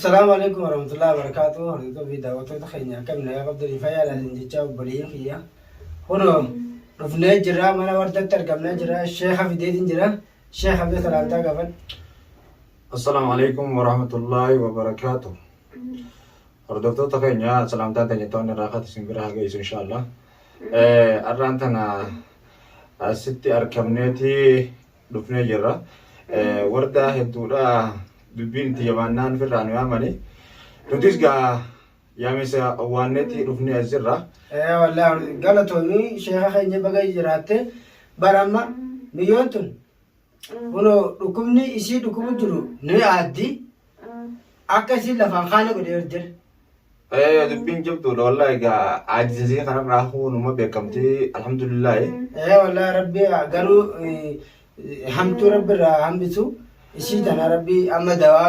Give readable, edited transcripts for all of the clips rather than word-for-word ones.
السلام عليكم ورحمة الله وبركاته. هردو في دعوة تخيني كم لا قبل الرفاية لازم تجاوب بريء فيها. هنا رفنا جرا منا ورد تركبنا جرا الشيخ في ديت جرا الشيخ عبد السلام تاقفن. السلام عليكم ورحمة الله وبركاته. هردو تخيني سلام تاني توني راحت سنبرها جيس إن شاء الله. أرانتنا ستي أركبنيتي رفنا جرا وردا هدورا dubbiin itti jabaannaan firraan yaamani nutis gaa yaamisa awwaannetti dhufne asirra wallahi galatoomii sheekha keenya baga jiraatte baramma miyyoon tun kuno dhukkubni isii dhukkubu jiru ni aaddi akka isii lafaan kaane godhee jira dubbiin jabduudha wallahi gaa aajisasii kanarraa hunuma beekamtii alhamdulillahi wallahi rabbi garuu hamtuu rabbi irraa hambisu ishii tana rabbi amma dawaa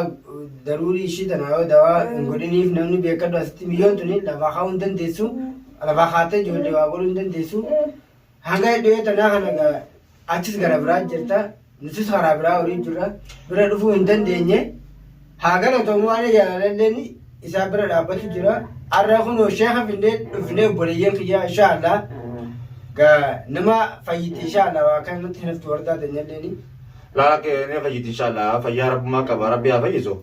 daruuri ishii tana yoo dawaa hin godhiniif namni beekadhu asitti miyyoon tuni lafaa kaa'uu hin dandeessu lafaa kaatee ijoollee waa godhuu hin dandeessu hanga dhiyoo tanaa kana achis gara biraa jirta nutis karaa biraa horii jirra bira dhufuu hin dandeenye haa galatoomuu waan jaalalleen isaa bira dhaabbatu jira arra kunoo sheekha finnee dhufnee obboleeyyan kiyyaa inshaallah nama fayyite inshaallah waa kan nutti naftu wardaatan jalleeni لا لك نفجت إن شاء الله فيا رب ما كبر ربي أفيزه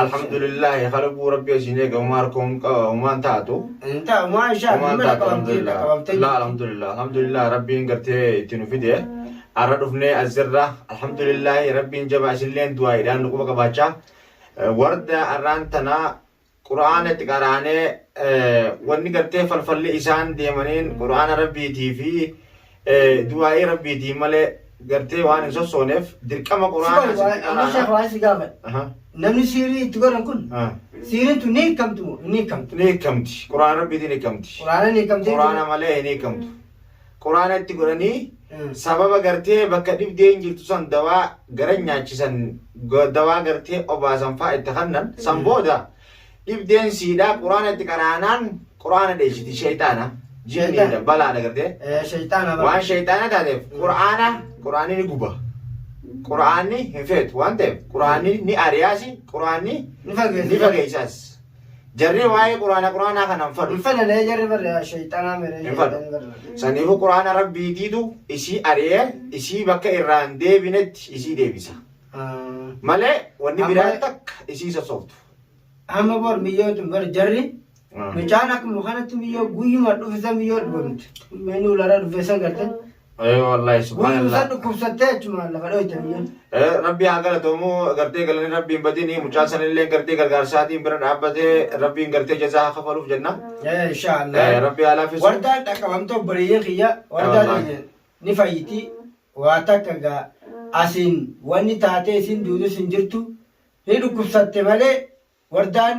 الحمد لله خلقوا ربي سينيك وماركم وما انتهتوا انت ما إن شاء الله الحمد لله لا الحمد لله ربي انقرتي تنفيده أردفني الزرة الحمد لله ربي انجبع سلين دواي لأن نقوم كباشا ورد أرانتنا قرآن تقراني واني قرتي فالفل إسان ديمانين قرآن ربي تي في دواي ربي تي مالي قرتي وانا صونف دركما قرآن أنا شيخ وايس قابل نمني سيري تقول نكون سيري تو نيكمتي قرآن ربي دي نيكمتي قرآن مالي نيكمتي قرآن تقولني سبب قرتي بكديف دين جلتو سن دواء قرنيا چسن دواء قرتي أباسن فائد تخنن سنبودا إبدين سيدا قرآن تقرانان قرآن ديشتي شيطانا جيني بلا نقرتي شيطانا وان شيطانا تعرف قرآني نقوبة قرآني هفت وانتم قرآني ني أرياسي قرآني نفقيساس جري واي قرآن خنا نفر الفن لا جري بر شيطانا نفر سنيفو قرآن ربي ديدو إسي أريه إسي بكا إيران دي بنت إسي دي بيسا مالي وني براتك إسي سصوت أما بور ميوت بر جري مجانك مخانة ميو قوي ما دوفزا ميوت بمت منو لارا دوفزا قرتن ايوه والله سبحان الله ويوصل كوساتات ما لا فلوي تميون ربي اگر تومو غرتي گلني ربي بديني مچاسن لي غرتي غرغار ساتي برن ابته ربي غرتي جزاء خفلوف جنة ان شاء الله ربي على في وردا تكومتو بريين خيا وردا نفايتي واتكغا اسين وني تاتي سين دودو سنجرتو هيدو كوسات مالي وردان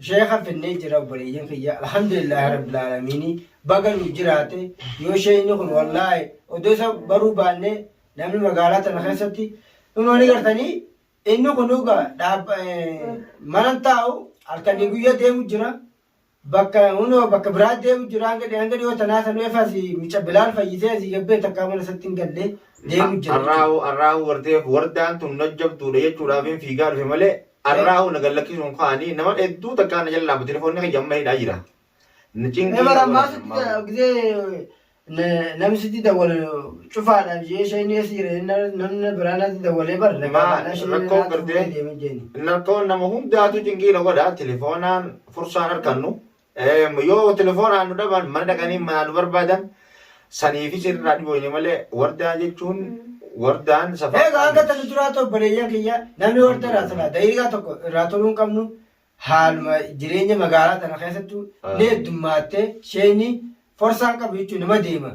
شيخ في النيجر بريين خيا الحمد لله رب العالمين بغل جراته يو شيء نكون والله ودوسا برو بانه نمن مغالات نخستي انوني غرتني انو كنوغا داب مننتاو الكني غيا ديم جرا بكا انو بكا براد ديم جرا انغدي يو تناسن وفاسي ميچ بلال فايزي زي يبه تكامل ستين گله ديم جرا الراو ورته وردان تنجب توري چورابين فيغار فمله الراو نغلكي سونخاني نما ادو تكان جلا بتليفون ني جمع دايرا نچين نمر ما غزي نمسدي دول شوف على شيء يصير نمن برانا دول بر ما نكون قرده نكون نمهم داتو جنگي لغدا تليفونان فرصان كنو يو تليفون انو دبان من دغني ما بربادن سني في سر راديو ني مله وردا جچون وردان سفا غاغا تنجراتو بريا كيا نمن وردا راسلا دايرا تو راتولون كمنو حال ما جرينه مغالا تنخيستو لي دماته شيني فرصان کا بیچو نما دیما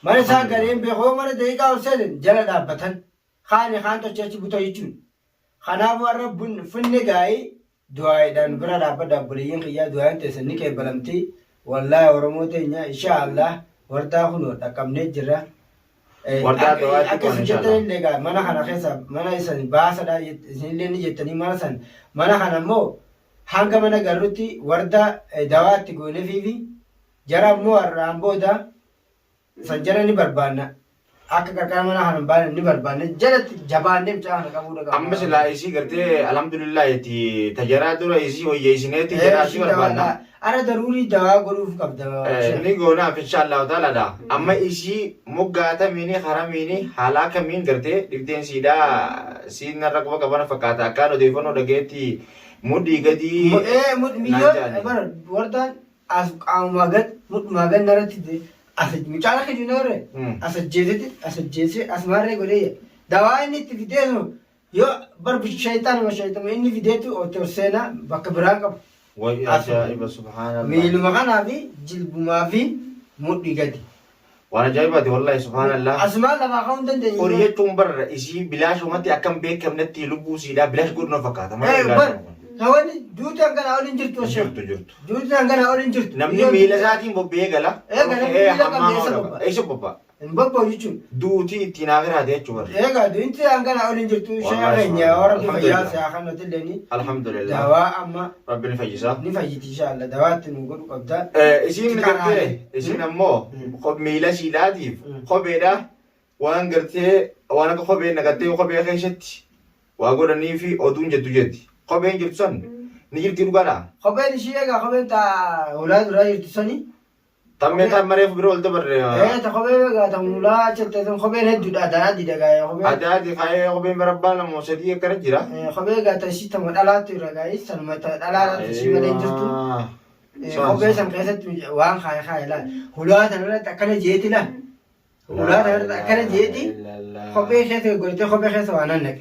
مر سا گریم به هو مر دیگا وسل جل دابتن خان تو چچ بوتو یچون خنا ور بن فن گای دعای دان برا رب دبرین یا دعای تسنی کے بلمتی والله ورموته ان شاء الله ورتا خنو تکمنے جرا ورتا دعای کو ان شاء الله لگا منا خنا خسا منا اسن باسدا زنلنی جتنی مرسن منا خنا مو هانگ منا گروتی وردا دعوات گونه فیوی جرب مو رامبودا سنجرني بربانا akka qarqara mana hanan baane ni barbaanne jalatti jabaannee mucaa qabuu dhagaa. Amma silaa isii gartee alhamdulillah itti tajaajila dura isii wayyeessineetti jedhaa si barbaanna. Ara daruurii dawaa godhuuf qabda. Ni goonaaf inshaallahu ta'aladha. Amma isii moggaata miini hara miini haala kamiin gartee dhibdeen siidhaa siin narra quba qabana fakkaata akkaan odeeffannoo dhageetti mudhii gadi. Miyyoo wardaan as qaamumaa gad mudhumaa gad narratti mucaan akka jiruure asajjeesee asmaarree godhee dawaa inni itti fideesu yoo barbu shayitaanuma inni fideetu otorseenaa bakka biraan qabu. Ajaa'iba subhaanallah. Miiluma kanaa fi jilbumaa fi mudhii gadi. Waan ajaa'ibaati wallahi subhaanallah. Asumaan lafaa ka'uu dandeenya. Horii jechuun barra isii bilaashumatti akkam beekamnetti lubbuu siidhaa bilaash godhuna fakkaata. Hawani duuti hangana waliin jirtu. Jirtu. Duuti hangana waliin jirtu. Namni miila isaatiin bobbee gala. Eessa bobbaa? Bobbaa jechuun. Duuti ittiin haafiraate jechuudha. Egaa duuti hangana waliin jirtu. Shayyaa keenya warra fayyaa siyaa kan nuti illee. Alhamdulillah. Dawaa amma. Rabbi ni fayyisaa. Ni fayyiti inshallah dawaatti nu godhu qabda. Isiin gartee isiin ammoo miila siidhaatiif kopheedha waan gartee waan akka kophee naqattee kophee keessatti waa godhanii fi oduun jettu jetti. Kopheen jirtu san ni jirti dhugaadha. Kopheen ishee egaa kopheen ulaa duraa jirtu sani. Tammee tammareef biroo ol dabarre. Ta kophee egaa ta ulaa jettee sun kopheen hedduudha adda addi dhagaa kopheen. Adda addi kaayee kopheen barabbaa lama sadii akkana jira. Kophee egaa ta ishii tama dhalaattu irra gaa'is sanuma ta dhalaatu ishii malee jirtu. Kophee san keessatti waan kaayee laal. Ulaa sanarratti akkana jeeti laal. Ulaa sanarratti akkana jeeti. Kophee keessa godhatee kophee keessa waan naqe.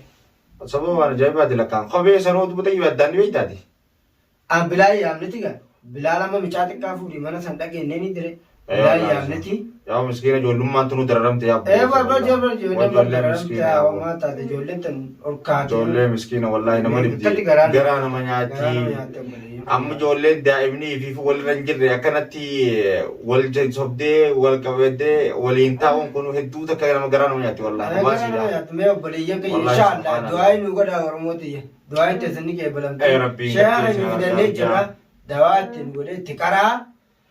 Sababa waan ajaa'ibaati lakkaan kophee sanoo dubbata iyyuu addaan ni beektaati. Bilaa yaamneti gaa bilaa lama mucaa xiqqaa fuudhii mana san dhageennee ni dire bilaa yaamneti. Yaa miskiina ijoollummaan tunu dararamte yaa. Barba ijoollee dararamte yaa homaa taate ijoolleen tan ol kaatu. Ijoollee miskiina wallaahi nama dhibdi garaa nama nyaatti. Amma ijoolleen daa'imnii fi walirra hin jirre akkanatti wal sobdee wal qabattee waliin taa'uun kun hedduu takka nama garaa nama nyaatti wallaahi. Nama nyaatti mee obboleeyyan kee inshaallah du'aa nu godha oromooti du'aa itti asanni kee balamte. Shayyaa nu fidannee jira dawaa ittiin godhee itti qaraa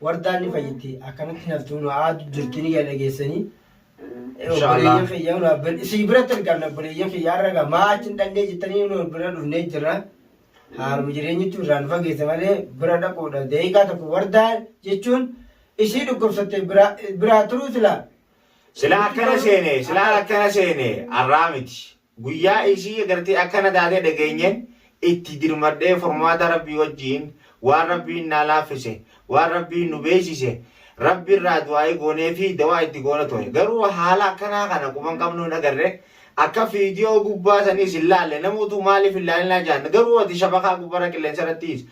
wardaan ni fayyiti akkanatti naftuu nu aadu jirti ni dhageessanii. Obboleeyyan kee isii biratti argamna obboleeyyan kee yaarraga maa achiin dhannee jettanii nu bira dhufnee jirra. Haaluma jireenyitti irraan fageesse malee bira dhaquudha. Deeqaa tokko wardaa jechuun ishii dhukkubsatte biraa turuu silaa. Silaa akkana seene arraa miti. Guyyaa ishii agartee akkana taatee dhageenyeen itti dirmadhee formaata rabbii wajjiin waan rabbiin naa laaffise waan rabbiin nu beeksise rabbi irraa du'aa goonee fi dawaa itti goona ture. Garuu haala akkanaa kana quban qabnu hin agarre. Akka viidiyoo gubbaa saniis hin laalle namoota maaliif hin laallinaa jaan garuu ati shabakaa gubbara qilleensa irrattis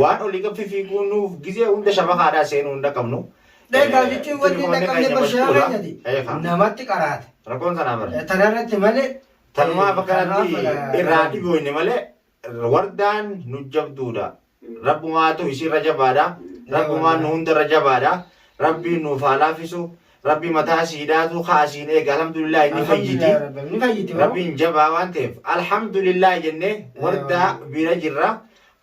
waan olii qabfi fiiguunuuf gizee hunda shabakaadhaa seenuu hunda qabnu. Egaa jechuun wanti hin dhaqqabne barshaa keenyati namatti qaraata. Rakkoon sanaa bara. Tanarratti malee. Tanumaaf akkanatti irraa dhiboonne malee wardaan nu jabduudha. Rabbumaatu isiirra jabaadha. Rabbumaan nu hundarra jabaadha. Rabbiin nuuf haa laaffisu. Rabbi mataa siidaatu kaasiin eega alhamdulillah ni fayyiti. Rabbiin jabaa waan ta'eef alhamdulillah jennee wardaa bira jirra.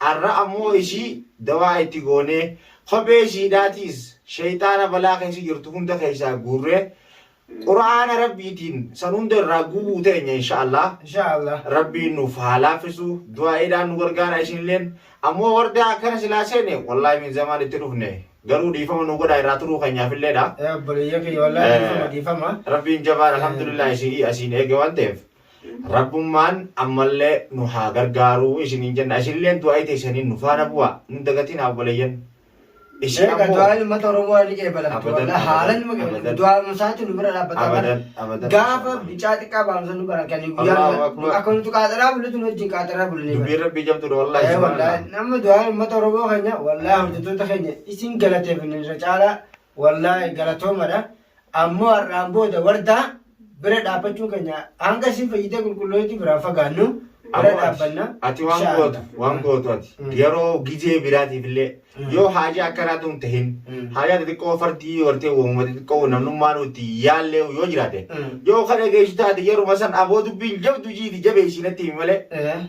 Arra ammoo ishii dawaa itti goonee kophee siidaatiis shayitaana balaa keessa jirtu hunda keessaa guurree quraana rabbiitiin san hunda irraa guubuu teenya inshaallah. Rabbiin nuuf haa laaffisu du'aa'eedhaan nu gargaara isinilleen ammoo wardaa akkana silaa seene wallahi min zamaan itti dhufne. Garuu dhiifama nu godhaa irraa turuu keenyaafilleedha. Obboleeyyan kee wallahi dhiifama. Rabbiin jabaan alhamdulillah asiin eege waan ta'eef rabbummaan ammallee nu haa gargaaru isiniin jenna. Isinilleen du'aa teessaniin nu faana bu'a nu dagatiin haa obboleeyyan. Isin ammoo du'aa uummata Oromoo ni qeebalamtu. Wallahi haalan nu qeebalamtu. Du'aa uummataatti nu bira dhaabbata. Gaafa bicaa xiqqaa baamsa nu bara kan guyyaa akka nuti qaxaraa bulatu nu wajjin qaxaraa bulanii. Dubbiin rabbii jabduudha wallahi. Wallahi nama du'aa uummata Oromoo keenya wallahi hojjettoota keenya isin galateeffanne irra caalaa wallahi galatoomadha. Ammoo har'aan booda wardaa bira dhaabbachuun keenya hanga isin fayyitee qulqullooti biraan fagaannu bira dhaabbanna. Ati waan gootu ati yeroo gizee biraatiif illee yoo haajaa akkanaatu hin tahin haajaa xixiqqoo fardii wartee uumama xixiqqoo namnummaan nuti yaallee yoo jiraate yoo kana geessu taate yeruma san aboo dubbiin jabdu jiiti jabeessinatti malee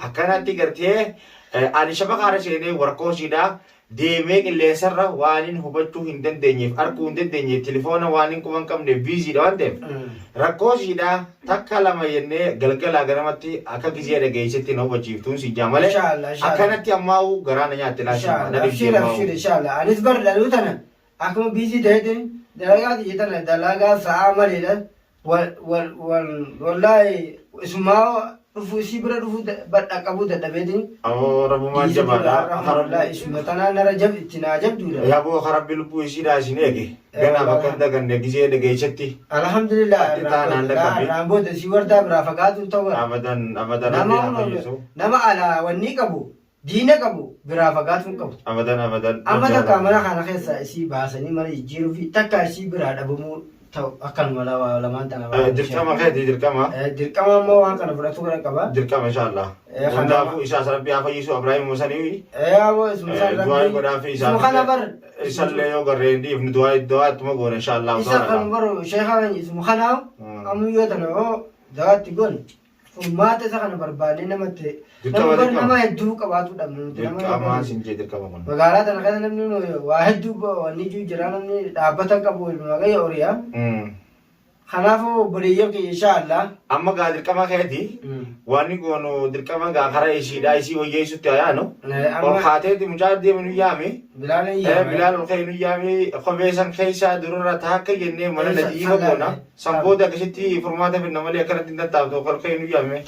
akkanatti gartee Ani shabakaara seenee warqooshiidhaa deemee qilleensarra waan hin hubachuu hin dandeenyeef arguu hin dandeenyeef telefoona waan hin quban qabneef biiziidha waan ta'eef rakkooshiidhaa takka lama jennee galgalaa garamatti akka gizee dhageessetti na hubachiiftuun si jaa malee akkanatti ammaa'u garaana nyaatte laashii inshallah anis bar dhaluu tana akkuma biizii ta'eetiin dalagaa xiyyeetana dalagaa sa'aa maleedha wallahi isumaa dhufu si bira dhufu badha qabu dadhabeetiin rabbumaan jabaadha wallahi isuma tanaa nara jab itti naa jabduudha yaaboo harabbi lubbuu isiidhaa isin eege ganaa bakka daganne gizee dhageessetti alhamdulillah raambooda si wardaa biraa fagaatu ta'u nama ala wanni qabu diina qabu biraa fagaatu qabu amma takka mana kana keessa isii baasanii mana jijjiiruu fi takka isii biraa dhabamuu akan wala lamaan tana dirqama kee dirqama ammoo waan kana fudhatu kana qaba dirqama inshallah hundaafuu isaas rabbi haa fayyisu Ibraahim Musanii yaaboo du'aa godhaafi isallee yoo garreen dhiifnu du'aa ittuma goone inshallah isa kan baru sheekhaan ismu kanaaw ammu yoo tana oo dawaatti goon furmaata isa kana barbaadee namatti nama hedduu qabaatu dhabnu dirqama sinjee dirqama kun magaalaa tana kana namni waa hedduu wanni jira namni dhaabbata qabu magaya oriyaa kanaafuu obboleeyyan kiyya inshallah amma gaa dirqama keeti wanni goonu dirqama gaa karaa isiidhaa isii wayyeessutti ayaano ol kaateeti mucaa deemnu yaame bilaal ol ka'e nu yaame kobeesan keessaa dururra taakka jennee mana nadiifa goona san booda akkasitti furmaata finna malee akkanatti hin tattaaftu ol ka'e nu yaame